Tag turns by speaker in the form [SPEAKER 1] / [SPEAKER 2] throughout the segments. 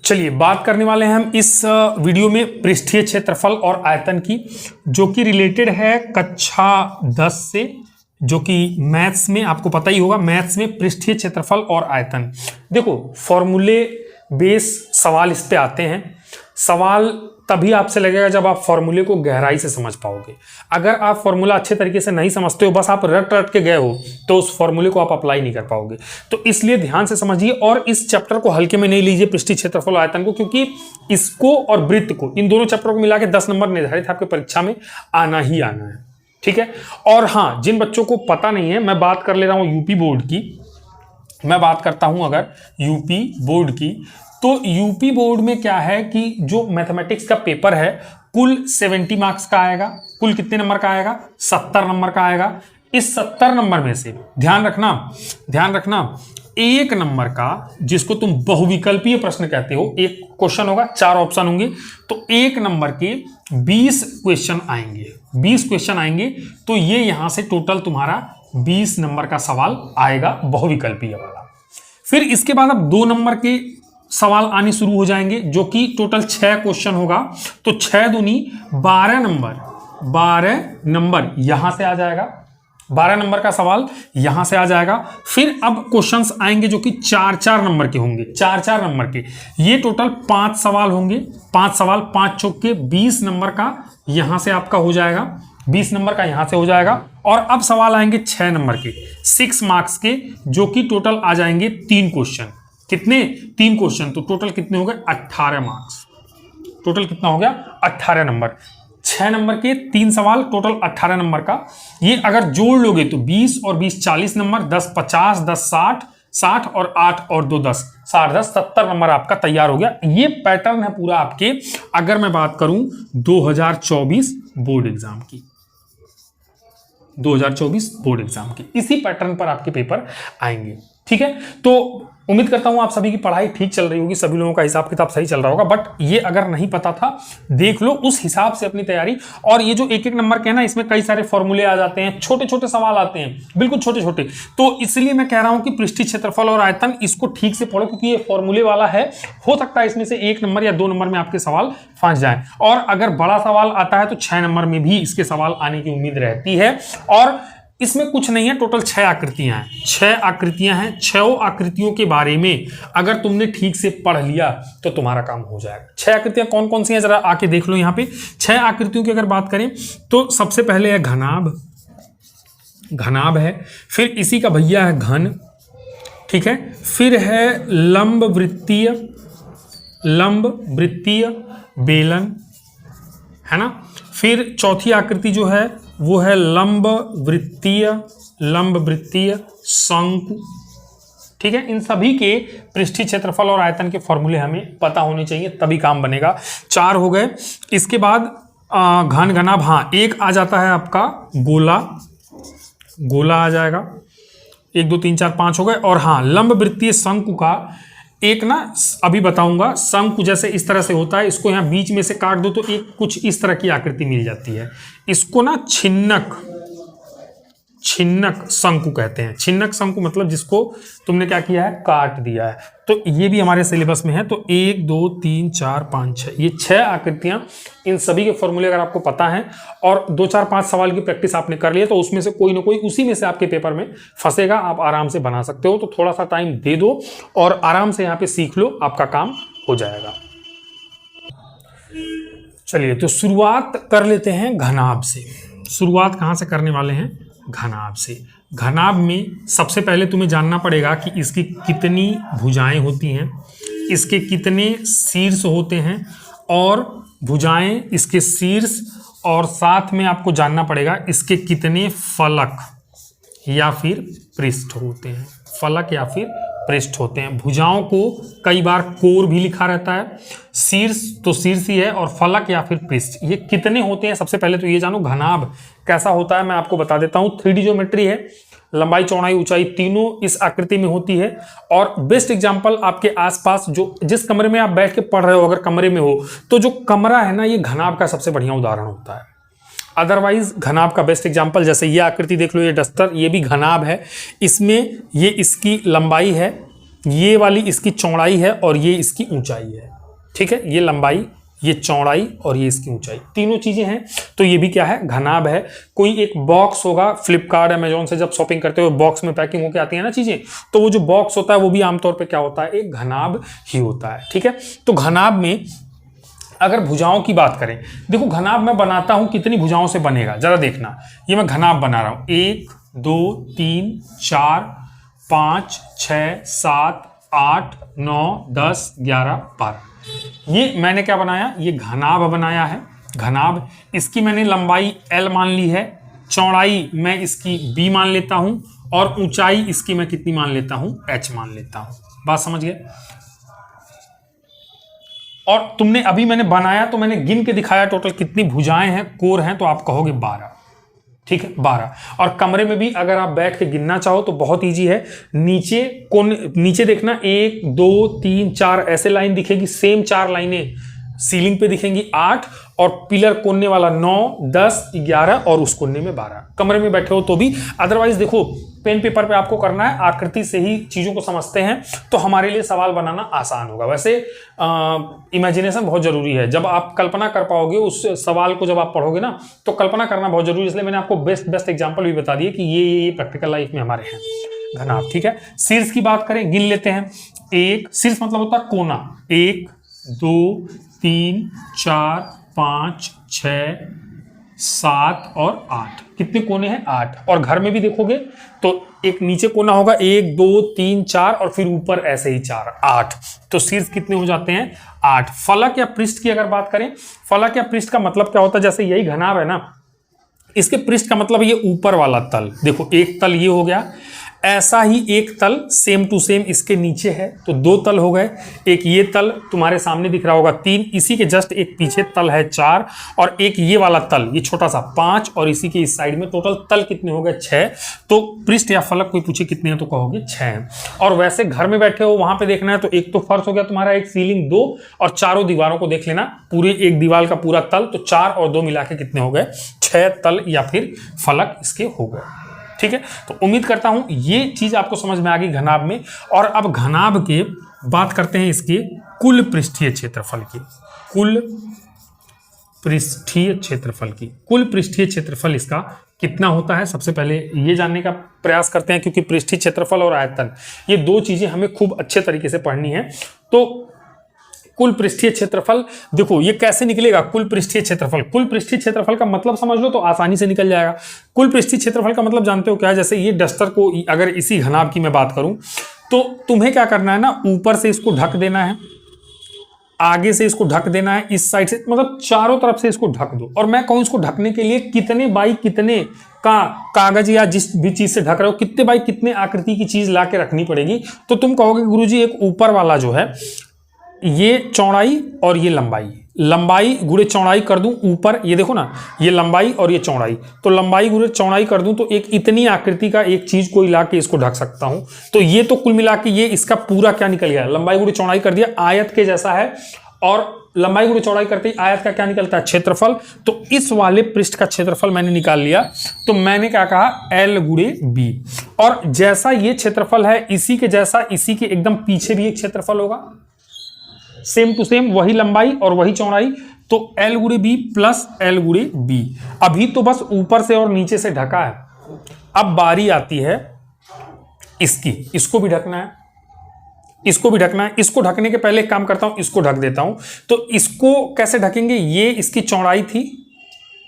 [SPEAKER 1] चलिए बात करने वाले हैं हम इस वीडियो में पृष्ठीय क्षेत्रफल और आयतन की, जो कि रिलेटेड है कक्षा 10 से, जो कि मैथ्स में आपको पता ही होगा। मैथ्स में पृष्ठीय क्षेत्रफल और आयतन, देखो फॉर्मूले बेस सवाल इस पे आते हैं। सवाल तभी आपसे लगेगा जब आप फॉर्मूले को गहराई से समझ पाओगे। अगर आप फॉर्मूला अच्छे तरीके से नहीं समझते हो, बस आप रट रट के गए हो, तो उस फॉर्मूले को आप अप्लाई नहीं कर पाओगे। तो इसलिए ध्यान से समझिए और इस चैप्टर को हल्के में नहीं लीजिए, पृष्ठीय क्षेत्रफल और आयतन को, क्योंकि इसको और वृत्त को, इन दोनों चैप्टर को मिला के 10 नंबर निर्धारित आपके परीक्षा में आना ही आना है, ठीक है। और हाँ, जिन बच्चों को पता नहीं है, मैं बात कर ले रहा हूँ यूपी बोर्ड की। मैं बात करता हूं अगर यूपी बोर्ड की, तो यूपी बोर्ड में क्या है कि जो मैथमेटिक्स का पेपर है कुल 70 मार्क्स का आएगा। कुल कितने नंबर का आएगा? 70 नंबर का आएगा। इस 70 नंबर में से ध्यान रखना 1 नंबर का, जिसको तुम बहुविकल्पीय प्रश्न कहते हो, एक क्वेश्चन होगा, 4 ऑप्शन होंगे, तो 1 नंबर के 20 क्वेश्चन आएंगे। 20 क्वेश्चन आएंगे, तो ये यहां से टोटल तुम्हारा 20 नंबर का सवाल आएगा बहुविकल्पीय वाला। फिर इसके बाद अब 2 नंबर के सवाल आने शुरू हो जाएंगे, जो कि टोटल 6 क्वेश्चन होगा। तो 6 दूनी 12 नंबर यहां से आ जाएगा। 12 नंबर का सवाल यहां से आ जाएगा। फिर अब क्वेश्चंस आएंगे जो कि 4-4 नंबर के होंगे। 4-4 नंबर के ये टोटल 5 सवाल होंगे। 5 सवाल, 5 चौक के 20 नंबर का यहां से आपका हो जाएगा। 20 नंबर का यहां से हो जाएगा। और अब सवाल आएंगे 6 नंबर के, 6 मार्क्स के, जो कि टोटल आ जाएंगे 3 क्वेश्चन। कितने? 3 क्वेश्चन। तो टोटल कितने हो गए? 18 मार्क्स। टोटल कितना हो गया? 18 नंबर। 6 नंबर के 3 सवाल, टोटल 18 नंबर का। ये अगर जोड़ लोगे तो 20 और 20 40 नंबर, 10 50, 10 60, 60 और 8 और 2 10, 60 10 70 नंबर आपका तैयार हो गया। ये पैटर्न है पूरा आपके, अगर मैं बात करूं 2024 बोर्ड एग्जाम की, 2024 बोर्ड एग्जाम की, इसी पैटर्न पर आपके पेपर आएंगे, ठीक है। तो उम्मीद करता हूं आप सभी की पढ़ाई ठीक चल रही होगी, सभी लोगों का हिसाब किताब सही चल रहा होगा। बट ये अगर नहीं पता था, देख लो उस हिसाब से अपनी तैयारी। और ये जो 1-1 नंबर के है ना, इसमें कई सारे फॉर्मूले आ जाते हैं, छोटे छोटे सवाल आते हैं, बिल्कुल छोटे छोटे। तो इसलिए मैं कह रहा हूं कि पृष्ठीय क्षेत्रफल और आयतन, इसको ठीक से पढ़ो, क्योंकि ये फॉर्मूले वाला है। हो सकता है इसमें से 1 नंबर या 2 नंबर में आपके सवाल फंस जाए, और अगर बड़ा सवाल आता है तो 6 नंबर में भी इसके सवाल आने की उम्मीद रहती है। और इसमें कुछ नहीं है, टोटल 6 आकृतियां हैं। 6 आकृतियां हैं। 6 आकृतियों के बारे में अगर तुमने ठीक से पढ़ लिया तो तुम्हारा काम हो जाएगा। 6 आकृतियां कौन कौन सी हैं जरा आके देख लो यहाँ पे। 6 आकृतियों की अगर बात करें तो सबसे पहले है घनाभ है। फिर इसी का भैया है घन, ठीक है। फिर है लंब वृत्तीय बेलन, है ना। फिर चौथी आकृति जो है वो है लंब वृत्तीय शंकु, ठीक है। इन सभी के पृष्ठीय क्षेत्रफल और आयतन के फॉर्मूले हमें पता होने चाहिए, तभी काम बनेगा। 4 हो गए। इसके बाद घन घनाभ, हाँ, एक आ जाता है आपका गोला आ जाएगा। 1 2 3 4 5 हो गए। और हाँ, लंब वृत्तीय शंकु का एक ना अभी बताऊंगा, शंकु जैसे इस तरह से होता है, इसको यहाँ बीच में से काट दो तो एक कुछ इस तरह की आकृति मिल जाती है। इसको ना छिन्नक शंकु कहते हैं। छिन्नक शंकु मतलब जिसको तुमने क्या किया है, काट दिया है। तो ये भी हमारे सिलेबस में है। तो 1 2 3 4 5 6, ये 6 आकृतियां, इन सभी के फॉर्मूले अगर आपको पता है और 2 4 5 सवाल की प्रैक्टिस आपने कर ली है, तो उसमें से कोई ना कोई उसी में से आपके पेपर में फंसेगा, आप आराम से बना सकते हो। तो थोड़ा सा टाइम दे दो और आराम से यहाँ पे सीख लो, आपका काम हो जाएगा। चलिए, तो शुरुआत कर लेते हैं घनाभ से। शुरुआत कहाँ से करने वाले हैं? घनाभ से। घनाभ में सबसे पहले तुम्हें जानना पड़ेगा कि इसकी कितनी भुजाएं होती हैं, इसके कितने शीर्ष होते हैं, और भुजाएं, इसके शीर्ष, और साथ में आपको जानना पड़ेगा इसके कितने फलक या फिर पृष्ठ होते हैं। फलक या फिर पृष्ठ होते हैं। भुजाओं को कई बार कोर भी लिखा रहता है। शीर्ष तो शीर्ष ही है, और फलक या फिर पृष्ठ ये कितने होते हैं, सबसे पहले तो ये जानो। घनाभ कैसा होता है मैं आपको बता देता हूँ। 3D ज्योमेट्री है, लंबाई चौड़ाई ऊंचाई तीनों इस आकृति में होती है। और बेस्ट एग्जांपल आपके आसपास जो जिस कमरे में आप बैठ के पढ़ रहे हो, अगर कमरे में हो तो जो कमरा है ना, ये घनाभ का सबसे बढ़िया उदाहरण होता है। अदरवाइज घनाभ का बेस्ट एग्जांपल, जैसे ये आकृति देख लो, ये डस्टर, ये भी घनाभ है। इसमें ये इसकी लंबाई है, ये वाली इसकी चौड़ाई है, और ये इसकी ऊंचाई है। ठीक है, ये लंबाई, ये चौड़ाई और ये इसकी ऊंचाई, तीनों चीजें हैं। तो ये भी क्या है, घनाभ है। कोई एक बॉक्स होगा, फ्लिपकार्ट अमेजोन से जब शॉपिंग करते हो बॉक्स में पैकिंग होकर आती है ना चीजें, तो वो जो बॉक्स होता है वो भी आमतौर पे क्या होता है, एक घनाभ ही होता है। ठीक है, तो घनाभ में अगर भुजाओं की बात करें, देखो घनाभ मैं बनाता हूं, कितनी भुजाओं से बनेगा जरा देखना। ये मैं घनाभ बना रहा हूं, 1 2 3 4 5 6 7 8 9 10 11 12, ये मैंने क्या बनाया, ये घनाभ बनाया है। घनाभ, इसकी मैंने लंबाई L मान ली है, चौड़ाई मैं इसकी B मान लेता हूं और ऊंचाई इसकी मैं कितनी मान लेता हूं, H मान लेता हूं। बात समझ गए? और तुमने अभी मैंने बनाया तो मैंने गिन के दिखाया टोटल कितनी भुजाएं हैं, कोर हैं, तो आप कहोगे 12। ठीक है, 12। और कमरे में भी अगर आप बैठ के गिनना चाहो तो बहुत इजी है, नीचे नीचे देखना 1 2 3 4 ऐसे लाइन दिखेगी, सेम 4 लाइनें सीलिंग पे दिखेंगी 8, और पिलर कोने वाला 9 10 11 और उस कोने में 12। कमरे में बैठे हो तो भी, अदरवाइज देखो पेन पेपर पे आपको करना है, आकृति से ही चीजों को समझते हैं तो हमारे लिए सवाल बनाना आसान होगा। वैसे इमेजिनेशन बहुत जरूरी है, जब आप कल्पना कर पाओगे उस सवाल को, जब आप पढ़ोगे ना तो कल्पना करना बहुत जरूरी है। इसलिए मैंने आपको बेस्ट एग्जाम्पल भी बता दिए कि ये प्रैक्टिकल लाइफ में हमारे हैं घनाभ। ठीक है, शीर्ष की बात करें, गिन लेते हैं। एक शीर्ष मतलब होता है कोना, 1 2 3 4 5 6 7 और 8, कितने कोने हैं, 8। और घर में भी देखोगे तो एक नीचे कोना होगा 1 2 3 4 और फिर ऊपर ऐसे ही 4 8, तो शीर्ष कितने हो जाते हैं, 8। फलक या पृष्ठ की अगर बात करें, फलक या पृष्ठ का मतलब क्या होता है, जैसे यही घनाभ है ना, इसके पृष्ठ का मतलब ये ऊपर वाला तल। देखो एक तल ये हो गया, ऐसा ही एक तल सेम टू सेम इसके नीचे है, तो 2 तल हो गए। एक ये तल तुम्हारे सामने दिख रहा होगा 3, इसी के जस्ट एक पीछे तल है 4, और एक ये वाला तल ये छोटा सा 5, और इसी के इस साइड में टोटल तल कितने हो गए, 6। तो पृष्ठ या फलक कोई पूछे कितने हैं तो कहोगे 6 हैं। और वैसे घर में बैठे हो वहां पे देखना है तो एक तो फर्श हो गया तुम्हारा, एक सीलिंग 2, और चारों दीवारों को देख लेना, पूरे एक दीवार का पूरा तल, तो 4 और 2 मिला के कितने हो गए, 6 तल या फिर फलक इसके हो गए। ठीक है, तो उम्मीद करता हूं ये चीज आपको समझ में आ गई घनाभ में। और अब घनाभ के बात करते हैं इसके कुल पृष्ठीय क्षेत्रफल की। कुल पृष्ठीय क्षेत्रफल की, कुल पृष्ठीय क्षेत्रफल इसका कितना होता है, सबसे पहले ये जानने का प्रयास करते हैं, क्योंकि पृष्ठीय क्षेत्रफल और आयतन ये 2 चीजें हमें खूब अच्छे तरीके से पढ़नी है। तो कुल पृष्ठीय क्षेत्रफल, देखो ये कैसे निकलेगा कुल पृष्ठीय क्षेत्रफल। कुल पृष्ठीय क्षेत्रफल का मतलब समझ लो तो आसानी से निकल जाएगा। कुल पृष्ठीय क्षेत्रफल का मतलब जानते हो क्या है, जैसे ये डस्टर को अगर इसी घनाभ की मैं बात करूं तो तुम्हें क्या करना है ना, ऊपर से इसको ढक देना है, आगे से इसको ढक देना है, इस साइड से, मतलब चारों तरफ से इसको ढक दो। और मैं कहूं इसको ढकने के लिए कितने बाई कितने का कागज या जिस भी चीज से ढक रहे हो, कितने बाई कितने आकृति की चीज ला के रखनी पड़ेगी। तो तुम कहोगे गुरुजी एक ऊपर वाला जो है ये चौड़ाई और ये लंबाई, लंबाई गुणे चौड़ाई कर दूं ऊपर, ये देखो ना ये लंबाई और ये चौड़ाई, तो लंबाई गुणे चौड़ाई कर दूं तो एक इतनी आकृति का एक चीज को हिला के इसको ढक सकता हूं। तो ये तो कुल मिला के ये इसका पूरा क्या निकल गया, लंबाई गुणे चौड़ाई कर दिया, आयत के जैसा है, और लंबाई गुणे चौड़ाई करते ही आयत का क्या निकलता है, क्षेत्रफल। तो इस वाले पृष्ठ का क्षेत्रफल मैंने निकाल लिया, तो मैंने क्या कहा L गुणे B। और जैसा ये क्षेत्रफल है इसी के जैसा इसी के एकदम पीछे भी एक क्षेत्रफल होगा, सेम टू सेम वही लंबाई और वही चौड़ाई, तो L गुणे B प्लस L गुणे B। अभी तो बस ऊपर से और नीचे से ढका है, अब बारी आती है इसकी, इसको भी ढकना है, इसको भी ढकना है। इसको ढकने के पहले एक काम करता हूं, इसको ढक देता हूं। तो इसको कैसे ढकेंगे, ये इसकी चौड़ाई थी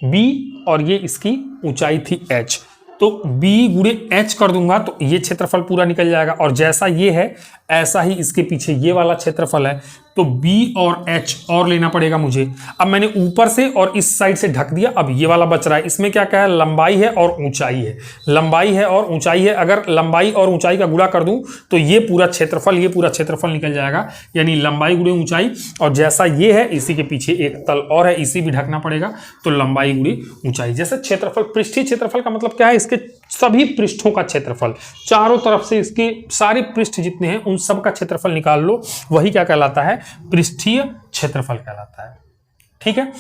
[SPEAKER 1] B और ये इसकी ऊंचाई थी H, तो B गुणे H कर दूंगा तो ये क्षेत्रफल पूरा निकल जाएगा। और जैसा ये है ऐसा ही इसके पीछे ये वाला क्षेत्रफल है, तो B और H और लेना पड़ेगा मुझे। अब मैंने ऊपर से और इस साइड से ढक दिया, अब ये वाला बच रहा है, इसमें क्या क्या है, लंबाई है और ऊंचाई है, लंबाई है और ऊंचाई है। अगर लंबाई और ऊंचाई का गुणा कर दूं तो ये पूरा क्षेत्रफल निकल जाएगा, यानी लंबाई गुणे ऊंचाई। और जैसा ये है इसी के पीछे एक तल और है, इसी भी ढकना पड़ेगा, तो लंबाई गुणे ऊंचाई। जैसे क्षेत्रफल, पृष्ठीय क्षेत्रफल का मतलब क्या है, इसके सभी पृष्ठों का क्षेत्रफल, चारों तरफ से इसके सारे पृष्ठ जितने हैं उन सब का क्षेत्रफल निकाल लो, वही क्या कहलाता है, पृष्ठीय क्षेत्रफल कहलाता है। ठीक है,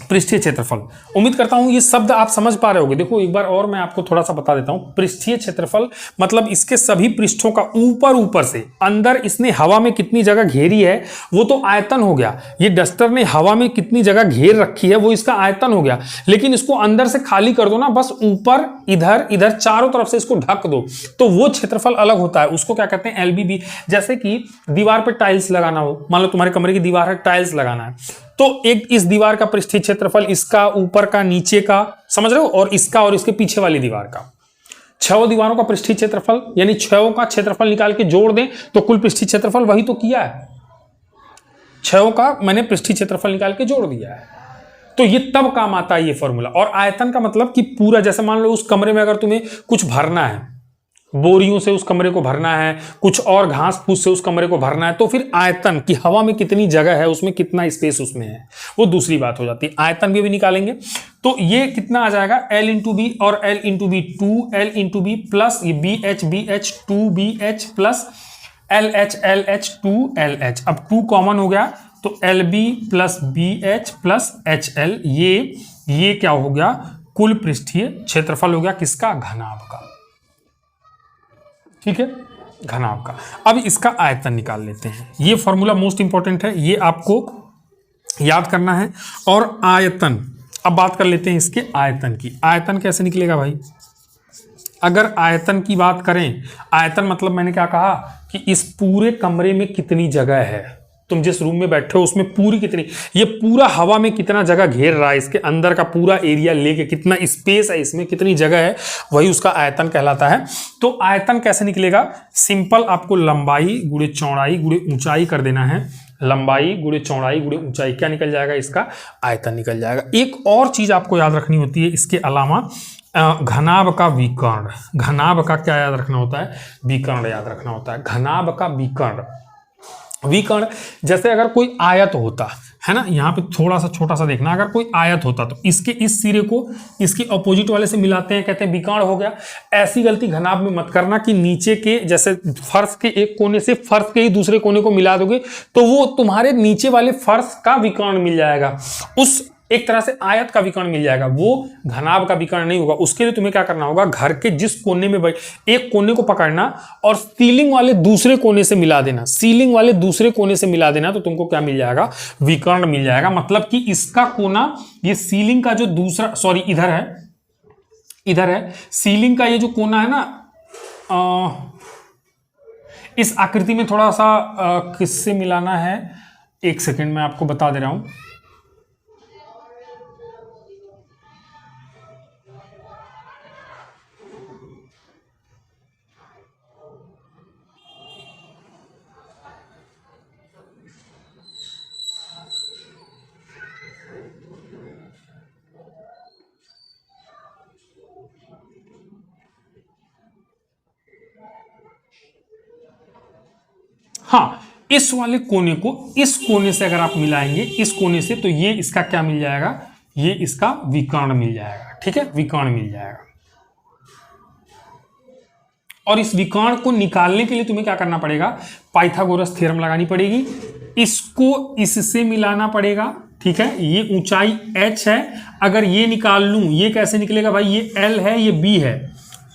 [SPEAKER 1] पृष्ठीय क्षेत्रफल। उम्मीद करता हूं ये शब्द आप समझ पा रहे होगे। देखो एक बार और मैं आपको थोड़ा सा बता देता हूं। पृष्ठीय क्षेत्रफल मतलब इसके सभी पृष्ठों का ऊपर से अंदर इसने हवा में कितनी जगह घेरी है वो तो आयतन हो गया। ये डस्टर ने हवा में कितनी जगह घेर रखी है वो इसका आयतन हो गया। लेकिन इसको अंदर से खाली कर दो ना, बस ऊपर इधर इधर चारों तरफ से इसको ढक दो तो वो क्षेत्रफल अलग होता है। उसको क्या कहते हैं? LBB। जैसे कि दीवार पर टाइल्स लगाना हो, मान लो तुम्हारे कमरे की दीवार है, टाइल्स लगाना है, तो एक इस दीवार का पृष्ठीय क्षेत्रफल, इसका ऊपर का, नीचे का, समझ रहे हो, और इसका और इसके पीछे वाली दीवार का, 6 दीवारों का पृष्ठीय क्षेत्रफल, यानी 6 का क्षेत्रफल निकाल के जोड़ दें तो कुल पृष्ठीय क्षेत्रफल वही तो किया है। 6 का मैंने पृष्ठीय क्षेत्रफल निकाल के जोड़ दिया है। तो ये तब काम आता है ये फॉर्मूला। और आयतन का मतलब कि पूरा, जैसे मान लो उस कमरे में अगर तुम्हें कुछ भरना है, बोरियों से उस कमरे को भरना है, कुछ और घास फूस से उस कमरे को भरना है, तो फिर आयतन की हवा में कितनी जगह है, उसमें कितना स्पेस उसमें है, वो दूसरी बात हो जाती है। आयतन भी निकालेंगे तो ये कितना आ जाएगा? L इंटू बी और L into b 2L into b plus ये BH 2BH प्लस LH 2LH। अब 2 कॉमन हो गया तो LB प्लस BH प्लस HL, ये क्या हो गया? कुल पृष्ठीय क्षेत्रफल हो गया किसका? घनाभ का। ठीक है, घनाभ का। अब इसका आयतन निकाल लेते हैं। ये फॉर्मूला मोस्ट इंपॉर्टेंट है, ये आपको याद करना है। और आयतन, अब बात कर लेते हैं इसके आयतन की। आयतन कैसे निकलेगा भाई? अगर आयतन की बात करें, आयतन मतलब मैंने क्या कहा कि इस पूरे कमरे में कितनी जगह है, तुम जिस रूम में बैठे हो उसमें पूरी कितनी, ये पूरा हवा में कितना जगह घेर रहा है, इसके अंदर का पूरा एरिया लेके कितना स्पेस है, इसमें कितनी जगह है, वही उसका आयतन कहलाता है। तो आयतन कैसे निकलेगा? सिंपल, आपको लंबाई गुणे चौड़ाई गुणे ऊंचाई कर देना है। लंबाई गुणे चौड़ाई गुणे ऊंचाई, क्या निकल जाएगा? इसका आयतन निकल जाएगा। एक और चीज आपको याद रखनी होती है इसके अलावा, घनाभ का विकर्ण। घनाभ का क्या याद रखना होता है? विकर्ण याद रखना होता है। घनाभ का विकर्ण, विकर्ण जैसे अगर कोई आयत होता है ना, यहाँ पे थोड़ा सा छोटा सा देखना, अगर कोई आयत होता तो इसके इस सिरे को इसके अपोजिट वाले से मिलाते हैं, कहते हैं विकर्ण हो गया। ऐसी गलती घनाभ में मत करना कि नीचे के, जैसे फर्श के एक कोने से फर्श के ही दूसरे कोने को मिला दोगे तो वो तुम्हारे नीचे वाले फर्श का विकर्ण मिल जाएगा, उस एक तरह से आयत का विकर्ण मिल जाएगा, वो घनाभ का विकर्ण नहीं होगा। उसके लिए तुम्हें क्या करना होगा? घर के जिस कोने में एक कोने को पकड़ना और सीलिंग वाले दूसरे कोने से मिला देना, सीलिंग वाले दूसरे कोने से मिला देना, तो तुमको क्या मिल जाएगा? विकर्ण मिल जाएगा। मतलब कि इसका कोना, ये सीलिंग का जो दूसरा, सॉरी इधर है सीलिंग का ये जो कोना है ना, इस आकृति में थोड़ा सा किससे मिलाना है, एक सेकेंड मैं आपको बता दे रहा हूं। हाँ, इस वाले कोने को इस कोने से अगर आप मिलाएंगे, इस कोने से, तो ये इसका क्या मिल जाएगा? ये इसका विकर्ण मिल जाएगा। ठीक है, विकर्ण मिल जाएगा। और इस विकर्ण को निकालने के लिए तुम्हें क्या करना पड़ेगा? पाइथागोरस थ्योरम लगानी पड़ेगी, इसको इससे मिलाना पड़ेगा। ठीक है, ये ऊंचाई h है, अगर ये निकाल लूं, ये कैसे निकलेगा भाई? ये L है, ये B है,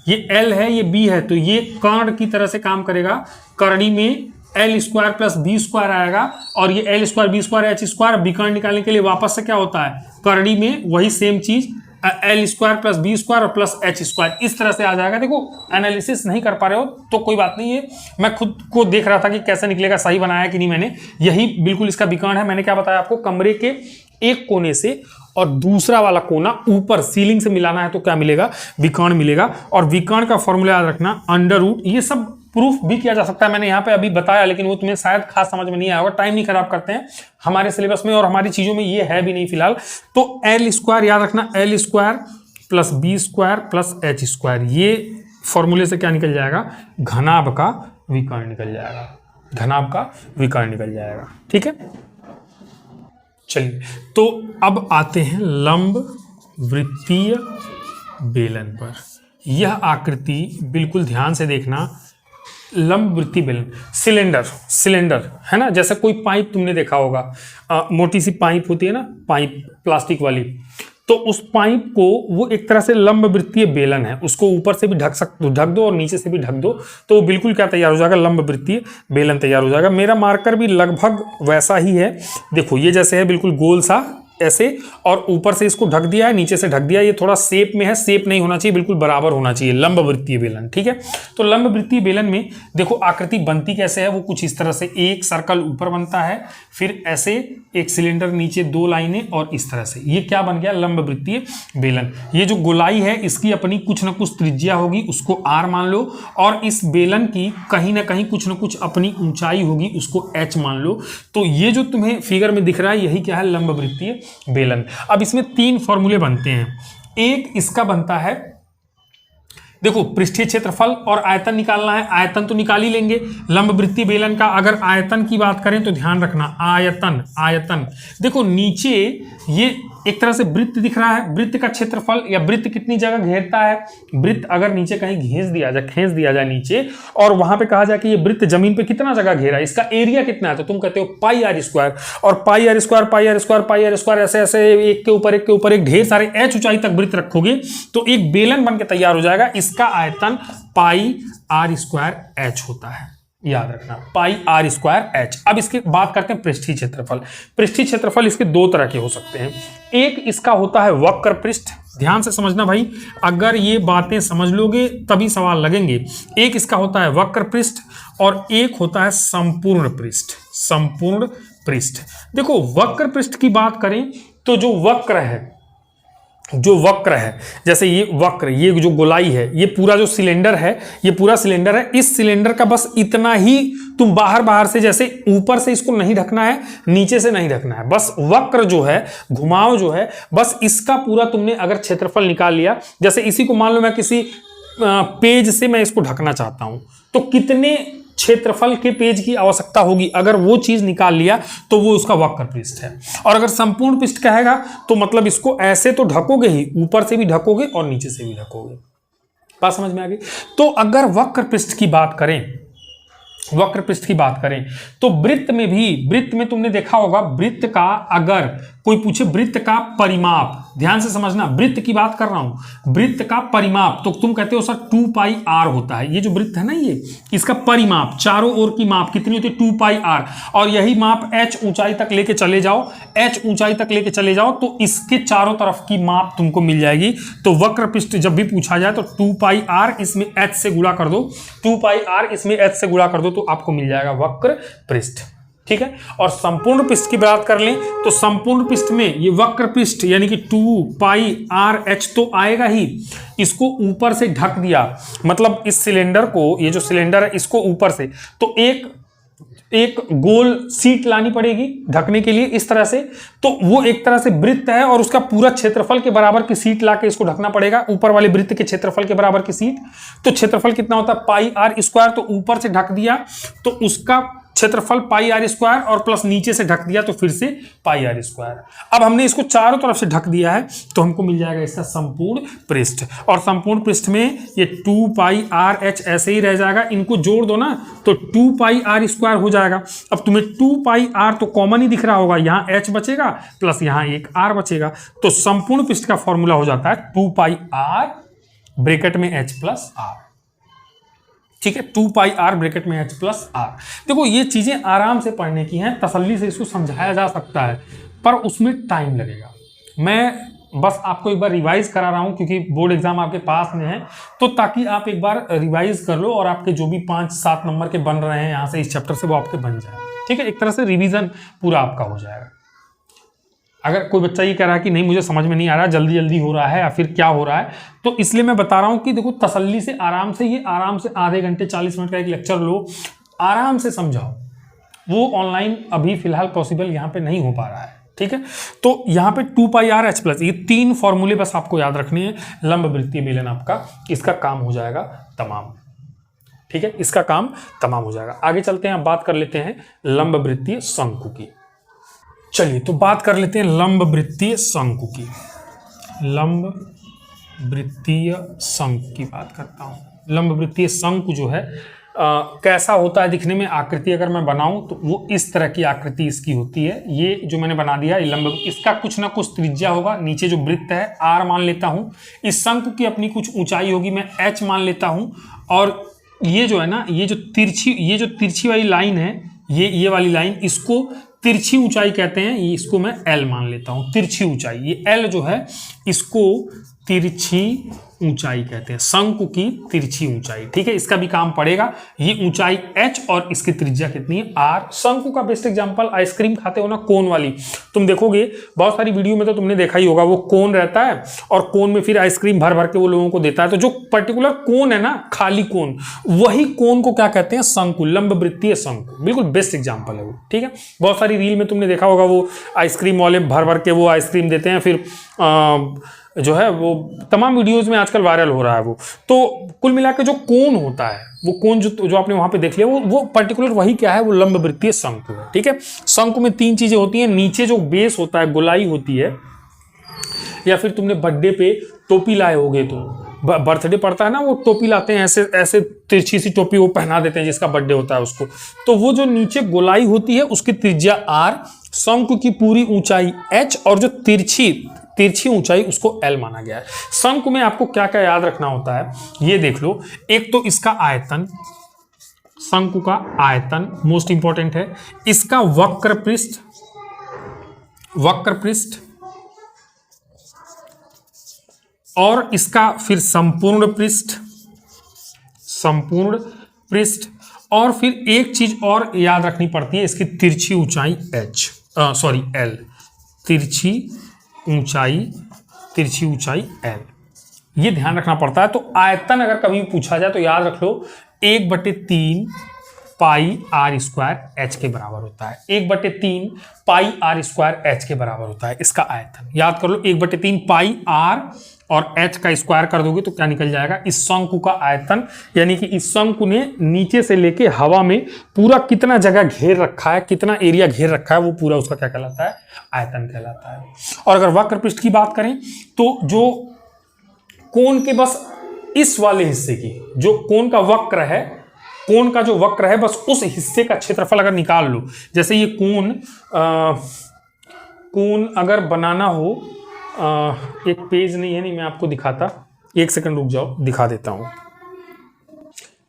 [SPEAKER 1] ये L है, ये B है, तो ये कर्ण की तरह से काम करेगा। करनी में L square plus B square आएगा, और ये L square B square H square. विकर्ण निकालने के लिए वापस से क्या होता है? करनी में वही सेम चीज, L square plus B square और प्लस H स्क्वायर, इस तरह से आ जाएगा। देखो एनालिसिस नहीं कर पा रहे हो तो कोई बात नहीं है, मैं खुद को देख रहा था कि कैसे निकलेगा, सही बनाया कि नहीं मैंने। यही बिल्कुल इसका विकर्ण है। मैंने क्या बताया आपको? कमरे के एक कोने से और दूसरा वाला कोना ऊपर सीलिंग से मिलाना है तो क्या मिलेगा? विकर्ण मिलेगा। और विकर्ण का फॉर्मूला याद रखना, अंडर रूट। ये सब प्रूफ भी किया जा सकता है, मैंने यहाँ पे अभी बताया, लेकिन वो तुम्हें शायद खास समझ में नहीं आया होगा। टाइम नहीं खराब करते हैं हमारे सिलेबस में, और हमारी चीजों में ये है भी नहीं फिलहाल। तो L स्क्वायर याद रखना, L square plus B square plus H square, ये फॉर्मूले से क्या निकल जाएगा? घनाभ का विकर्ण निकल जाएगा। घनाभ का विकर्ण निकल जाएगा। ठीक है, चलिए तो अब आते हैं लंब वृत्तीय बेलन पर। यह आकृति बिल्कुल ध्यान से देखना, लंब वृत्तीय बेलन, सिलेंडर, सिलेंडर है ना, जैसे कोई पाइप तुमने देखा होगा, मोटी सी पाइप होती है ना, पाइप प्लास्टिक वाली, तो उस पाइप को वो एक तरह से लंब वृत्तीय बेलन है, उसको ऊपर से भी ढक दो और नीचे से भी ढक दो, तो वो बिल्कुल क्या तैयार हो जाएगा, लंब वृत्तीय बेलन तैयार हो जाएगा। मेरा मार्कर भी लगभग वैसा ही है, देखो ये जैसे है बिल्कुल गोल सा ऐसे, और ऊपर से इसको ढक दिया है, नीचे से ढक दिया, ये थोड़ा शेप में है, शेप नहीं होना चाहिए, बिल्कुल बराबर होना चाहिए, लंब वृत्तीय बेलन। ठीक है, तो लंब वृत्तीय बेलन में देखो आकृति बनती कैसे है, वो कुछ इस तरह से, एक सर्कल ऊपर बनता है, फिर ऐसे एक सिलेंडर नीचे, दो लाइनें, और इस तरह से, ये क्या बन गया, लंब वृत्तीय बेलन। ये जो गोलाई है इसकी अपनी कुछ ना कुछ त्रिज्या होगी, उसको r मान लो, और इस बेलन की कहीं ना कहीं कुछ ना कुछ अपनी ऊंचाई होगी, उसको h मान लो। तो ये जो तुम्हें फिगर में दिख रहा है यही क्या है, लंब वृत्तीय बेलन। अब इसमें तीन फॉर्मूले बनते हैं, एक इसका बनता है, देखो पृष्ठीय क्षेत्रफल और आयतन निकालना है, आयतन तो निकाल ही लेंगे लंब वृत्तीय बेलन का। अगर आयतन की बात करें तो ध्यान रखना, आयतन, आयतन देखो नीचे ये एक तरह से वृत्त दिख रहा है, वृत्त का क्षेत्रफल या वृत्त कितनी जगह घेरता है, वृत्त अगर नीचे कहीं खींच दिया जाए नीचे, और वहां पे कहा जाए कि ये वृत्त जमीन पे कितना जगह घेरा है, इसका एरिया कितना है, तो तुम कहते हो पाई आर स्क्वायर, और pi r square, pi r square, pi r square, ऐसे ऐसे एक के ऊपर एक ढेर सारे h ऊंचाई तक वृत्त रखोगे तो एक बेलन बन के तैयार हो जाएगा। इसका आयतन पाई आर स्क्वायर h होता है, याद रखना, पाई आर स्क्वायर h। अब इसकी बात करते हैं पृष्ठीय क्षेत्रफल। पृष्ठीय क्षेत्रफल इसके दो तरह के हो सकते हैं, एक इसका होता है वक्र पृष्ठ, ध्यान से समझना भाई, अगर ये बातें समझ लोगे तभी सवाल लगेंगे। एक इसका होता है वक्र पृष्ठ और एक होता है संपूर्ण पृष्ठ, संपूर्ण पृष्ठ। देखो वक्र पृष्ठ की बात करें तो जो वक्र है, जैसे ये वक्र, ये जो गोलाई है, ये पूरा जो सिलेंडर है, ये पूरा सिलेंडर है, इस सिलेंडर का बस इतना ही तुम बाहर से, जैसे ऊपर से इसको नहीं ढकना है, नीचे से नहीं ढकना है, बस वक्र जो है, घुमाव जो है, बस इसका पूरा तुमने अगर क्षेत्रफल निकाल लिया, जैसे इसी को मान लो मैं किसी पेज से मैं इसको ढकना चाहता हूं, तो कितने क्षेत्रफल के पेज की आवश्यकता होगी, अगर वो चीज निकाल लिया तो वो उसका वक्र पृष्ठ है। और अगर संपूर्ण पृष्ठ कहेगा तो मतलब इसको ऐसे तो ढकोगे ही, ऊपर से भी ढकोगे और नीचे से भी ढकोगे। बात समझ में आ गई? तो अगर वक्र पृष्ठ की बात करें तो वृत्त में तुमने देखा होगा, वृत्त का अगर कोई पूछे वृत्त का परिमाप, ध्यान से समझना, वृत्त की बात कर रहा हूं, वृत्त का परिमाप, तो तुम कहते हो सर 2 पाई r होता है, ये जो वृत्त है ना, ये इसका परिमाप, चारों ओर की माप कितनी होती है, 2 पाई r, और यही माप h ऊंचाई तक लेके चले जाओ, तो इसके चारों तरफ की माप तुमको मिल जाएगी। तो वक्र पृष्ठ जब भी पूछा जाए तो 2 पाई r इसमें h से गुणा कर दो, 2 पाई r इसमें h से गुणा कर दो, तो आपको मिल जाएगा वक्र पृष्ठ। ठीक है, और संपूर्ण पृष्ठ की बात कर लें तो संपूर्ण पृष्ठ में ये वक्र पृष्ठ यानी कि 2 पाई r h तो आएगा ही, इसको ऊपर से ढक दिया, मतलब इस सिलेंडर को, ये जो सिलेंडर है इसको ऊपर से, तो एक गोल सीट लानी पड़ेगी ढकने के लिए इस तरह से, तो वो एक तरह से वृत्त है और उसका पूरा क्षेत्रफल के बराबर की सीट लाके इसको ढकना पड़ेगा, ऊपर वाले वृत्त के क्षेत्रफल के बराबर की सीट। तो क्षेत्रफल कितना होता है, पाई आर स्क्वायर, तो ऊपर से ढक दिया तो उसका क्षेत्रफल पाई आर स्क्वायर, और प्लस नीचे से ढक दिया तो फिर से पाई आर स्क्वायर। अब हमने इसको चारों तरफ से ढक दिया है तो हमको मिल जाएगा इसका संपूर्ण पृष्ठ, और संपूर्ण पृष्ठ में ये 2 पाई आर एच ऐसे ही रह जाएगा, इनको जोड़ दो ना तो 2 पाई आर स्क्वायर हो जाएगा। अब तुम्हें 2 पाई आर तो कॉमन ही दिख रहा होगा, यहाँ एच बचेगा प्लस यहाँ एक आर बचेगा, तो संपूर्ण पृष्ठ का फॉर्मूला हो जाता है 2 पाई आर ब्रैकेट में एच प्लस आर। ठीक है, 2 पाई आर ब्रैकेट में h प्लस आर। देखो ये चीजें आराम से पढ़ने की हैं, तसल्ली से इसको समझाया जा सकता है, पर उसमें टाइम लगेगा। मैं बस आपको एक बार रिवाइज करा रहा हूं क्योंकि बोर्ड एग्जाम आपके पास में है, तो ताकि आप एक बार रिवाइज कर लो और आपके जो भी 5-7 नंबर के बन रहे हैं यहाँ से इस चैप्टर से, वो आपके बन जाए। ठीक है, एक तरह से रिविजन पूरा आपका हो जाएगा। अगर कोई बच्चा ये कह रहा है कि नहीं मुझे समझ में नहीं आ रहा, जल्दी हो रहा है या फिर क्या हो रहा है, तो इसलिए मैं बता रहा हूं कि देखो तसल्ली से आराम से आधे घंटे 40 मिनट का एक लेक्चर लो, आराम से समझाओ। वो ऑनलाइन अभी फिलहाल पॉसिबल यहाँ पे नहीं हो पा रहा है। ठीक है, तो यहाँ पे 2 पाई आर एच प्लस, ये 3 फॉर्मूले बस आपको याद रखने हैं, लंब वृत्तीय बेलन आपका इसका काम हो जाएगा तमाम। ठीक है, इसका काम तमाम हो जाएगा। आगे चलते हैं, बात कर लेते हैं लंब वृत्तीय शंकु की। चलिए तो बात कर लेते हैं लंब वृत्तीय शंकु की। लंब वृत्तीय शंकु की बात करता हूं। लंब वृत्तीय शंकु जो है कैसा होता है दिखने में, आकृति अगर मैं बनाऊं तो वो इस तरह की आकृति इसकी होती है। ये जो मैंने बना दिया ये लंब, इसका कुछ ना कुछ त्रिज्या होगा, नीचे जो वृत्त है r मान लेता हूं, इस शंकु की अपनी कुछ ऊंचाई होगी, मैं h मान लेता हूं, और ये जो है ना, ये जो तिरछी वाली लाइन है, ये वाली लाइन, इसको तिरछी ऊंचाई कहते हैं, ये इसको मैं L मान लेता हूं, तिरछी ऊंचाई। ये L जो है इसको तिरछी ऊंचाई कहते हैं, शंकु की तिरछी ऊंचाई। ठीक है, इसका भी काम पड़ेगा। ये ऊंचाई h और इसकी त्रिज्या कितनी है, r। शंकु का बेस्ट एग्जांपल, आइसक्रीम खाते हो ना कोन वाली, तुम देखोगे बहुत सारी वीडियो में तो तुमने देखा ही होगा, वो कोन रहता है और कोन में फिर आइसक्रीम भर भर के वो लोगों को देता है। तो जो पर्टिकुलर कोन है ना, खाली कोन, वही कोन को क्या कहते हैं, शंकु, लंब वृत्तीय शंकु। बिल्कुल बेस्ट एग्जाम्पल है वो। ठीक है, बहुत सारी रील में तुमने देखा होगा, वो आइसक्रीम वाले भर भर के वो आइसक्रीम देते हैं, फिर जो है वो तमाम वीडियोस में आजकल वायरल हो रहा है वो। तो कुल मिला के जो कोन होता है, वो कोन जो आपने वहां पे देख लिया, वो पर्टिकुलर वही क्या है, वो लंब वृत्तीय शंकु है। ठीक है, शंकु में 3 चीजें होती हैं, नीचे जो बेस होता है, गोलाई होती है, या फिर तुमने बर्थडे पे टोपी लाए होगे, तो बर्थडे पड़ता है ना, वो टोपी लाते हैं, ऐसे ऐसे तिरछी सी टोपी वो पहना देते हैं जिसका बर्थडे होता है उसको। तो वो जो नीचे गोलाई होती है उसकी त्रिज्या r, शंकु की पूरी ऊंचाई h, और जो तिरछी ऊंचाई उसको L माना गया है। शंकु में आपको क्या क्या याद रखना होता है, ये देख लो। एक तो इसका आयतन, शंकु का आयतन मोस्ट इंपॉर्टेंट है, इसका वक्र पृष्ठ, और इसका फिर संपूर्ण पृष्ठ, और फिर एक चीज और याद रखनी पड़ती है, इसकी तिरछी ऊंचाई L, तिरछी ऊंचाई L, ये ध्यान रखना पड़ता है। तो आयतन अगर कभी पूछा जाए तो याद रख लो 1/3 पाई r स्क्वायर h के बराबर होता है। 1/3 पाई r स्क्वायर h के बराबर होता है इसका आयतन। याद कर लो, 1/3 पाई r और h का स्क्वायर कर दोगे तो क्या निकल जाएगा, इस शंकु का आयतन। यानी कि इस शंकु ने नीचे से लेके हवा में पूरा कितना जगह घेर रखा है, कितना एरिया घेर रखा है, वो पूरा उसका क्या कहलाता है, आयतन कहलाता है। और अगर वक्र पृष्ठ की बात करें तो जो कोन के बस इस वाले हिस्से की, जो कोन का वक्र है, कोन का जो वक्र है, बस उस हिस्से का क्षेत्रफल अगर निकाल लो, जैसे ये कोन अगर बनाना हो, एक पेज नहीं मैं आपको दिखाता, 1 सेकंड रुक जाओ, दिखा देता हूं।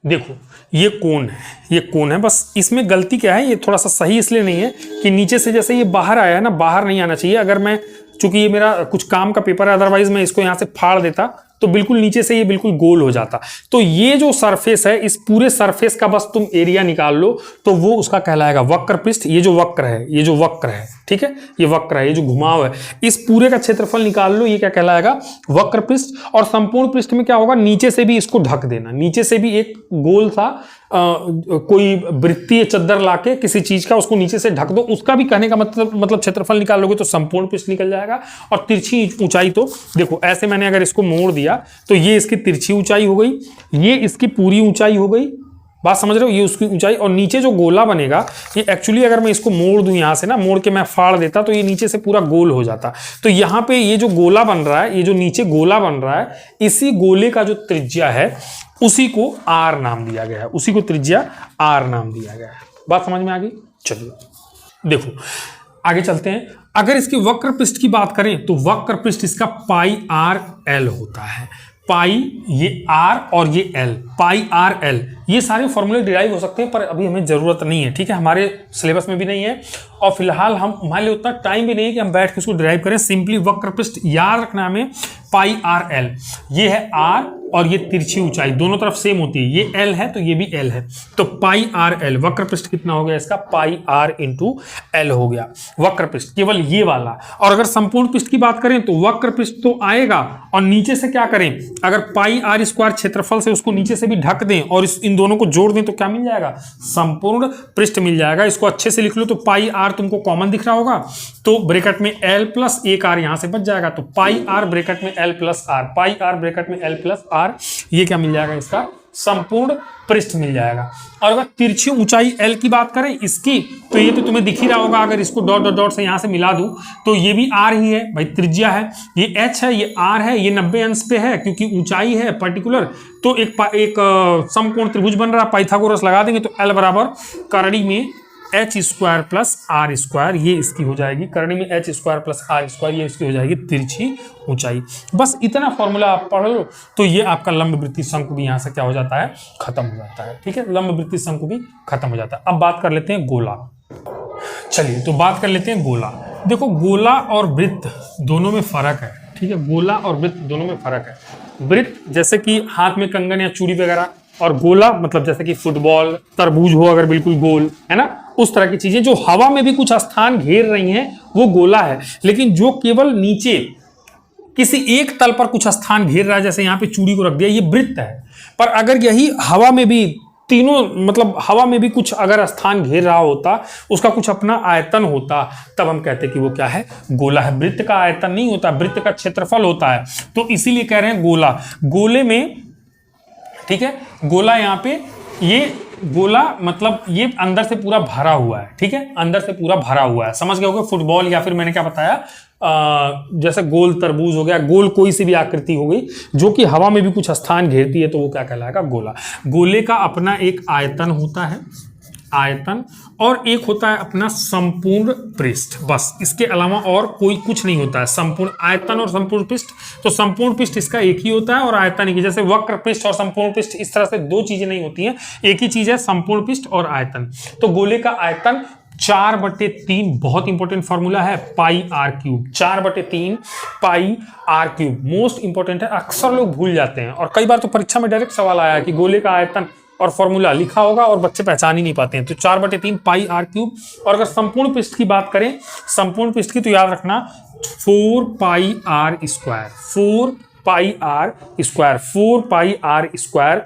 [SPEAKER 1] देखो ये कोन है, बस इसमें गलती क्या है, ये थोड़ा सा सही इसलिए नहीं है कि नीचे से जैसे ये बाहर आया है ना, बाहर नहीं आना चाहिए। अगर मैं, चूंकि ये मेरा कुछ काम का पेपर है, अदरवाइज मैं इसको यहां से फाड़ देता तो बिल्कुल नीचे से ये बिल्कुल गोल हो जाता। तो ये जो सरफेस है, इस पूरे सरफेस का बस तुम एरिया निकाल लो तो वो उसका कहलाएगा वक्र पृष्ठ। ये जो वक्र है, ठीक है, ये वक्र है, ये जो घुमाव है, इस पूरे का क्षेत्रफल निकाल लो, ये क्या कहलाएगा, वक्र पृष्ठ। और संपूर्ण पृष्ठ में क्या होगा, नीचे से भी इसको ढक देना, नीचे से भी एक गोल सा कोई वृत्तीय चद्दर लाके किसी चीज का उसको नीचे से ढक दो, उसका भी कहने का मतलब क्षेत्रफल निकाल लोगे तो संपूर्ण पृष्ठ निकल जाएगा। और तिरछी ऊंचाई, तो देखो ऐसे मैंने अगर इसको मोड़ दिया तो ये इसकी तिरछी ऊंचाई हो गई, ये इसकी पूरी ऊंचाई हो गई, बात समझ रहे हो, ये उसकी ऊंचाई। और नीचे जो गोला बनेगा, ये एक्चुअली अगर मैं इसको मोड़ दूं यहां से ना, मोड़ के मैं फाड़ देता तो ये नीचे से पूरा गोल हो जाता। तो यहां पे ये जो गोला बन रहा है, ये जो नीचे गोला बन रहा है, इसी गोले का जो त्रिज्या है उसी को r नाम दिया गया है, उसी को त्रिज्या r नाम दिया गया है। बात समझ में आ गई? चलिए देखो आगे चलते हैं। अगर इसकी वक्र पृष्ठ की बात करें तो वक्र पृष्ठ इसका पाई r l होता है। पाई ये r और ये l, पाई r l, ये सारे फॉर्मूले डिराइव हो सकते हैं पर अभी हमें जरूरत नहीं है, ठीक है, हमारे सिलेबस में भी नहीं है और फिलहाल हमारे लिए उतना टाइम भी नहीं है कि हम बैठ के इसको डिराइव करें। सिंपली वक्र पृष्ठ याद रखना हमें, पाई r l, ये है r और ये तिरछी ऊंचाई दोनों तरफ सेम होती है, ये l है तो ये भी l है, तो पाई r l। वक्र पृष्ठ कितना हो गया इसका, पाई r इंटू l हो गया वक्र पृष्ठ, केवल ये वाला। और अगर संपूर्ण पृष्ठ की बात करें तो वक्र पृष्ठ तो आएगा और नीचे से क्या करें, अगर पाई r स्क्वायर क्षेत्रफल से उसको नीचे से भी ढक दें और इन दोनों को जोड़ दें तो क्या मिल जाएगा, संपूर्ण पृष्ठ मिल जाएगा। इसको अच्छे से लिख लो, तो पाई r तुमको कॉमन दिख रहा होगा तो ब्रैकेट में l प्लस एक r यहां से बच जाएगा, तो पाई r ब्रैकेट में l प्लस r, पाई r ब्रैकेट में l प्लस r, ये क्या मिल जाएगा इसका संपूर्ण पृष्ठ मिल जाएगा। और अगर तिरछी ऊंचाई l की बात करें इसकी, तो ये तो तुम्हें दिख ही रहा होगा, अगर इसको डॉट डॉट डॉट से यहां से मिला दूं तो ये भी r ही है भाई, त्रिज्या है, ये h है, ये r है, ये 90 अंश पे है क्योंकि ऊंचाई है पर्टिकुलर। तो एक समकोण त्रिभुज बन रहा, पाइथागोरस लगा देंगे तो l बराबर करड़ी में h square plus r square, ये इसकी हो जाएगी करणी में h square plus r square, ये इसकी हो जाएगी तिरछी ऊंचाई। बस इतना फॉर्मूला आप पढ़ लो तो ये आपका लंब वृत्तीय शंकु भी यहाँ से क्या हो जाता है, खत्म हो जाता है। ठीक है, लंब वृत्तीय शंकु भी खत्म हो जाता है। अब बात कर लेते हैं गोला। चलिए तो बात कर लेते हैं गोला। देखो गोला और वृत्त दोनों में फर्क है। ठीक है, गोला और वृत्त दोनों में फर्क है। वृत्त जैसे कि हाथ में कंगन या चूड़ी वगैरह, और गोला मतलब जैसे कि फुटबॉल, तरबूज हो अगर बिल्कुल गोल, है ना, उस तरह की चीजें जो हवा में भी कुछ स्थान घेर रही हैं वो गोला है। लेकिन जो केवल नीचे किसी एक तल पर कुछ स्थान घेर रहा है, जैसे यहाँ पे चूड़ी को रख दिया, ये वृत्त है। पर अगर यही हवा में भी तीनों मतलब हवा में भी कुछ अगर स्थान घेर रहा होता, उसका कुछ अपना आयतन होता, तब हम कहते कि वो क्या है, गोला है। वृत्त का आयतन नहीं होता, वृत्त का क्षेत्रफल होता है। तो इसीलिए कह रहे हैं गोला। गोले में, ठीक है, गोला यहाँ पे, ये गोला मतलब ये अंदर से पूरा भरा हुआ है। ठीक है, अंदर से पूरा भरा हुआ है, समझ गए होगे। फुटबॉल या फिर मैंने क्या बताया, जैसे गोल तरबूज हो गया, गोल कोई सी भी आकृति हो गई जो कि हवा में भी कुछ स्थान घेरती है, तो वो क्या कहलाएगा, गोला। गोले का अपना एक आयतन होता है, आयतन, और एक होता है अपना संपूर्ण पृष्ठ। बस इसके अलावा और कोई कुछ नहीं होता है। संपूर्ण आयतन और संपूर्ण पृष्ठ, तो संपूर्ण पृष्ठ इसका एक ही होता है और आयतन एक ही। जैसे वक्र पृष्ठ और संपूर्ण पृष्ठ इस तरह से दो चीजें नहीं होती हैं, एक ही चीज है संपूर्ण पृष्ठ और आयतन। तो गोले का आयतन 4/3, बहुत इंपॉर्टेंट फॉर्मूला है, pi r cube. 4/3 pi r cube most important है, अक्सर लोग भूल जाते हैं। और कई बार तो परीक्षा में डायरेक्ट सवाल आया है कि गोले का आयतन और फॉर्मूला लिखा होगा और बच्चे पहचान ही नहीं पाते हैं। तो 4/3 पाई आर क्यूब। और अगर संपूर्ण पृष्ठ की बात करें, संपूर्ण पृष्ठ की, तो याद रखना 4 pi r square, 4 pi r square, 4 pi r square,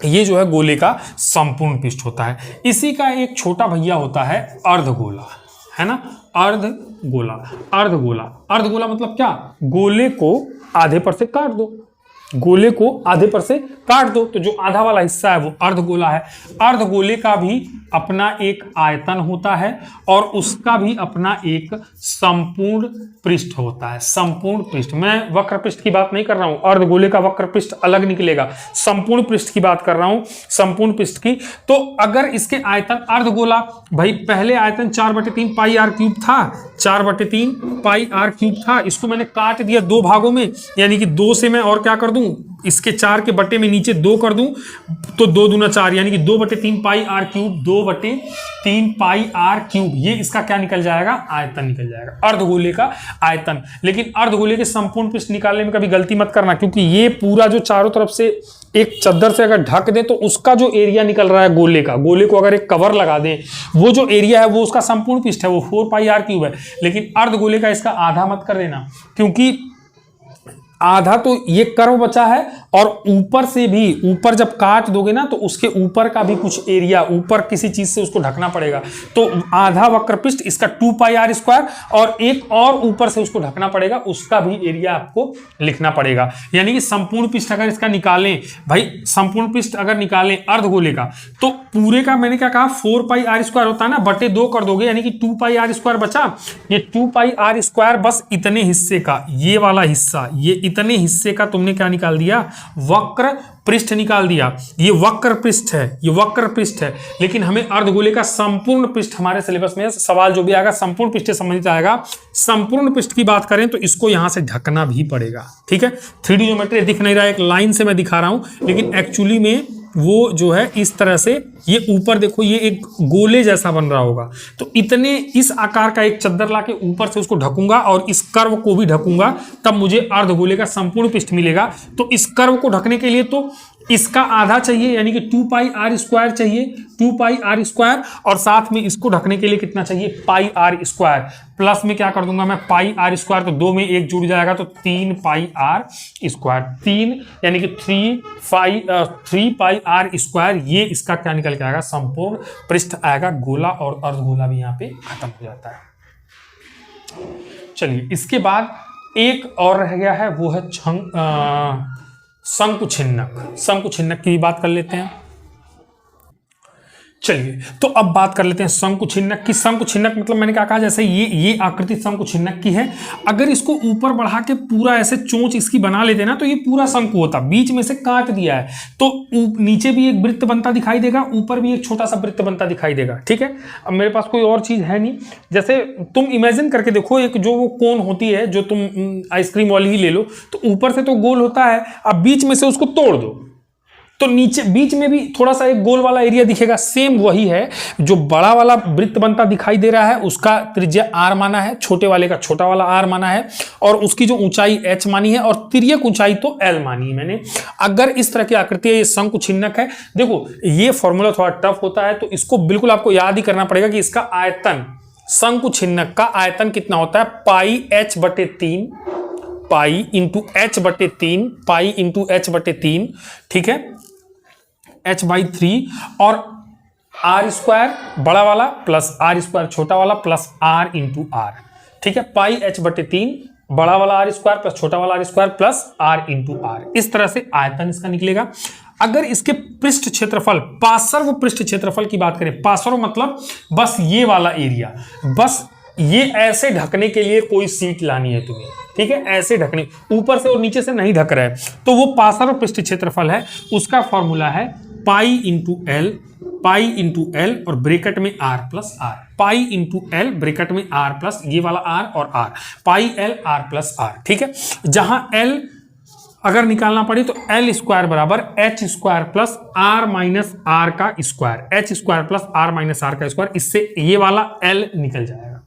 [SPEAKER 1] ये जो है गोले का संपूर्ण पृष्ठ होता है। इसी का एक छोटा भैया होता है अर्धगोला, है ना, अर्धगोला। अर्धगोला, अर्धगोला मतलब क्या, गोले को आधे पर से काट दो, गोले को आधे पर से काट दो, तो जो आधा वाला हिस्सा है वो अर्धगोला है। अर्धगोले का भी अपना एक आयतन होता है और उसका भी अपना एक संपूर्ण पृष्ठ होता है। संपूर्ण पृष्ठ, मैं वक्र पृष्ठ की बात नहीं कर रहा हूं, अर्धगोले का वक्र पृष्ठ अलग निकलेगा, संपूर्ण पृष्ठ की बात कर रहा हूं, संपूर्ण पृष्ठ की। तो अगर इसके आयतन, अर्धगोला भाई पहले आयतन 4/3 पाई आर क्यूब था, 4/3 पाई आर क्यूब था, इसको मैंने काट दिया दो भागों में, यानी कि 2 से मैं और क्या कर दूं, इसके 4 के बटे में नीचे 2 कर दूं, तो 2 दूना 4, यानी कि 2/3 pi r cube, 2/3 pi r cube, ये इसका क्या निकल जाएगा, आयतन निकल जाएगा, अर्धगोले का आयतन। लेकिन अर्धगोले के संपूर्ण पृष्ठ निकालने में कभी गलती मत करना, क्योंकि ये पूरा जो चारों तरफ से एक चद्दर से अगर ढक दे तो उसका जो एरिया निकल रहा है गोले का, गोले को अगर एक कवर लगा दें, वो जो एरिया है वो उसका संपूर्ण पृष्ठ है, वो 4 पाई आर क्यूब है। लेकिन अर्धगोले का इसका आधा मत कर देना, क्योंकि आधा तो ये कर्व बचा है और ऊपर से भी, ऊपर जब काट दोगे ना तो उसके ऊपर का भी कुछ एरिया, ऊपर किसी चीज से उसको ढकना पड़ेगा। तो आधा वक्र पृष्ठ इसका 2 पाई आर स्क्वायर और एक और ऊपर से उसको ढकना पड़ेगा, उसका भी एरिया आपको लिखना पड़ेगा। यानी कि संपूर्ण पृष्ठ अगर इसका निकालें भाई, संपूर्ण पृष्ठ अगर निकालें अर्धगोले का, तो पूरे का मैंने क्या कहा, 4 पाई आर स्क्वायर होता है ना, बटे 2 कर दोगे, यानी कि 2 पाई आर स्क्वायर बचा। ये 2 पाई आर स्क्वायर बस इतने हिस्से का, ये वाला हिस्सा, ये इतने हिस्से का तुमने क्या निकाल दिया, वक्र पृष्ठ निकाल दिया। ये वक्र पृष्ठ है, ये वक्र पृष्ठ है। लेकिन हमें अर्धगोले का संपूर्ण पृष्ठ, हमारे सिलेबस में सवाल जो भी आएगा संपूर्ण पृष्ठ से संबंधित आएगा। संपूर्ण पृष्ठ की बात करें तो इसको यहां से ढकना भी पड़ेगा। ठीक है, 3D ज्योमेट्री दिख नहीं रहा है, एक लाइन से मैं दिखा रहा हूं, लेकिन एक्चुअली में वो जो है इस तरह से, ये ऊपर देखो, ये एक गोले जैसा बन रहा होगा, तो इतने इस आकार का एक चद्दर लाके ऊपर से उसको ढकूंगा और इस कर्व को भी ढकूंगा, तब मुझे अर्धगोले का संपूर्ण पृष्ठ मिलेगा। तो इस कर्व को ढकने के लिए तो इसका आधा चाहिए, यानी कि 2 पाई आर स्क्वायर चाहिए, 2 पाई आर स्क्वायर, और साथ में इसको ढकने के लिए कितना चाहिए, पाई आर स्क्वायर। प्लस में क्या कर दूंगा मैं, पाई आर स्क्वायर, तो 2 में 1 जुड़ जाएगा, तो 3 पाई आर स्क्वायर, 3 यानी कि 3 पाई आर स्क्वायर, ये इसका क्या निकल के आएगा, संपूर्ण पृष्ठ आएगा। गोला और अर्धगोला भी यहाँ पे खत्म हो जाता है। चलिए, इसके बाद एक और रह गया है, वो है शंकुछिन्नक की भी बात कर लेते हैं। चलिए तो अब बात कर लेते हैं शंकुछिन्नक की। शंकुछिन्नक मतलब मैंने क्या कहा, जैसे ये आकृति शंकुछिन्नक की है। अगर इसको ऊपर बढ़ा के पूरा ऐसे चोंच इसकी बना लेते ना तो ये पूरा शंकु होता। बीच में से काट दिया है तो नीचे भी एक वृत्त बनता दिखाई देगा, ऊपर भी एक छोटा सा वृत्त बनता दिखाई देगा। ठीक है, अब मेरे पास कोई और चीज है नहीं। जैसे तुम इमेजिन करके देखो, एक जो वो कोन होती है, जो तुम आइसक्रीम वाली ही ले लो, तो ऊपर से तो गोल होता है, अब बीच में से उसको तोड़ दो तो नीचे बीच में भी थोड़ा सा एक गोल वाला एरिया दिखेगा। सेम वही है, जो बड़ा वाला वृत्त बनता दिखाई दे रहा है उसका त्रिज्या r माना है, छोटे वाले का छोटा वाला r माना है, और उसकी जो ऊंचाई h मानी है, और तिर्यक ऊंचाई तो l मानी है मैंने। अगर इस तरह की आकृति है, ये शंकुछिन्नक है। देखो ये फॉर्मूला थोड़ा टफ होता है, तो इसको बिल्कुल आपको याद ही करना पड़ेगा कि इसका आयतन, शंकुछिन्नक का आयतन कितना होता है, पाई h बटे 3, पाई इंटू h बटे 3, पाई इंटू h बटे 3, ठीक है, h/3, और r स्क्वायर बड़ा वाला प्लस r स्क्वायर छोटा वाला प्लस r इंटू r। ठीक है, पाई h बटे 3 बड़ा वाला r स्क्वायर प्लस छोटा वाला r square plus r into r। इस तरह से आयतन इसका निकलेगा। अगर इसके पृष्ठ क्षेत्रफल, पार्श्व पृष्ठ क्षेत्रफल की बात करें, पार्श्व मतलब बस ये वाला एरिया, बस ये ऐसे ढकने के लिए कोई सीट लानी है तुम्हें। ठीक है, ऐसे ढकने, ऊपर से और नीचे से नहीं ढक रहा है, तो वो पार्श्व पृष्ठ क्षेत्रफल है। उसका फॉर्मूला है पाई इंटू एल और ब्रैकेट में r plus r, pi into l bracket में r प्लस ये वाला r और r, pi l r plus r। ठीक है, जहां l अगर निकालना पड़े तो एल स्क्वायर बराबर h square plus r minus r का square, h square plus r minus r का स्क्वायर, इससे ये वाला एल निकल जाएगा।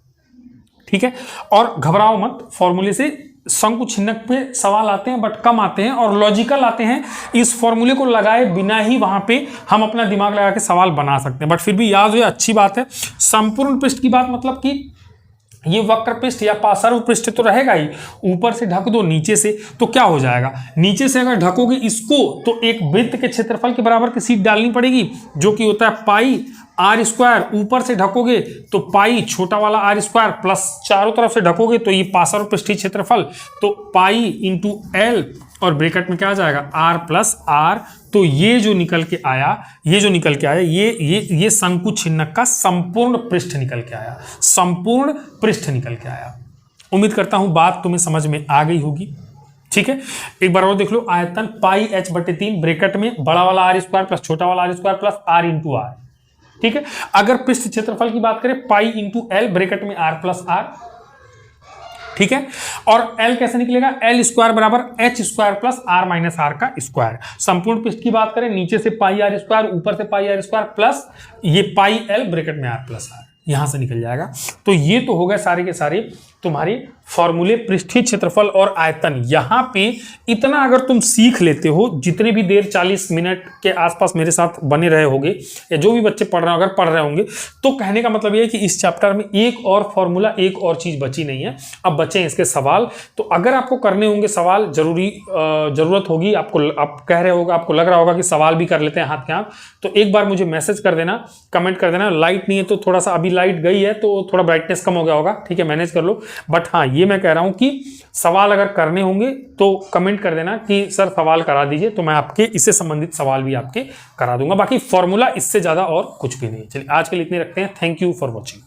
[SPEAKER 1] ठीक है, और घबराओ मत, फॉर्मूले से शंकुछिन्नक पे सवाल आते हैं बट कम आते हैं और लॉजिकल आते हैं। इस फॉर्मूले को लगाए बिना ही वहां पे हम अपना दिमाग लगा के सवाल बना सकते हैं, बट फिर भी याद हो, अच्छी बात है। संपूर्ण पृष्ठ की बात मतलब कि ये वक्र पृष्ठ या पार्श्व पृष्ठ तो रहेगा ही, ऊपर से ढक दो नीचे से तो क्या हो जाएगा, नीचे से अगर ढकोगे इसको तो एक वृत्त के क्षेत्रफल के बराबर की सीट डालनी पड़ेगी, जो कि होता है पाई आर स्क्वायर। ऊपर से ढकोगे तो पाई छोटा वाला आर स्क्वायर प्लस चारों तरफ से ढकोगे तो ये पार्श्व पृष्ठीय क्षेत्रफल, तो पाई इंटू एल और ब्रैकेट में क्या आ जाएगा, आर प्लस आर। तो ये जो निकल के आया, ये शंकुछिन्नक का संपूर्ण पृष्ठ निकल के आया, संपूर्ण पृष्ठ निकल के आया। उम्मीद करता हूं बात तुम्हें समझ में आ गई होगी। ठीक है, एक बार और देख लो, आयतन पाई h बटे 3 ब्रैकेट में बड़ा वाला आर स्क्वायर प्लस छोटा वाला r square plus r into r. ठीक है, अगर पृष्ठ क्षेत्रफल की बात करें, पाई इंटू एल ब्रैकेट में आर प्लस आर। ठीक है, और L कैसे निकलेगा, एल स्क्वायर बराबर h square plus r minus r का स्क्वायर। संपूर्ण पृष्ठ की बात करें, नीचे से पाई आर स्क्वायर, ऊपर से पाई आर स्क्वायर प्लस ये पाई एल ब्रैकेट में आर प्लस आर, यहां से निकल जाएगा। तो ये तो हो गए सारे के सारे तुम्हारे फॉर्मूले, पृष्ठीय क्षेत्रफल और आयतन। यहां पे इतना अगर तुम सीख लेते हो, जितने भी देर 40 मिनट के आसपास मेरे साथ बने रहे होंगे, या जो भी बच्चे पढ़ रहे अगर पढ़ रहे होंगे, तो कहने का मतलब ये है कि इस चैप्टर में एक और फॉर्मूला, एक और चीज बची नहीं है, अब बचे इसके सवाल। तो अगर आपको करने होंगे सवाल, जरूरत होगी आपको, आप कह रहे होगा, आपको लग रहा होगा कि सवाल भी कर लेते हैं हाथ के हाथ, तो एक बार मुझे मैसेज कर देना, कमेंट कर देना। लाइट नहीं है तो थोड़ा सा, अभी लाइट गई है तो थोड़ा ब्राइटनेस कम हो गया होगा, ठीक है, मैनेज कर लो। बट हाँ, ये मैं कह रहा हूं कि सवाल अगर करने होंगे तो कमेंट कर देना कि सर सवाल करा दीजिए, तो मैं आपके इससे संबंधित सवाल भी आपके करा दूंगा। बाकी फॉर्मूला इससे ज्यादा और कुछ भी नहीं। चलिए आज के लिए इतने रखते हैं। Thank you for watching.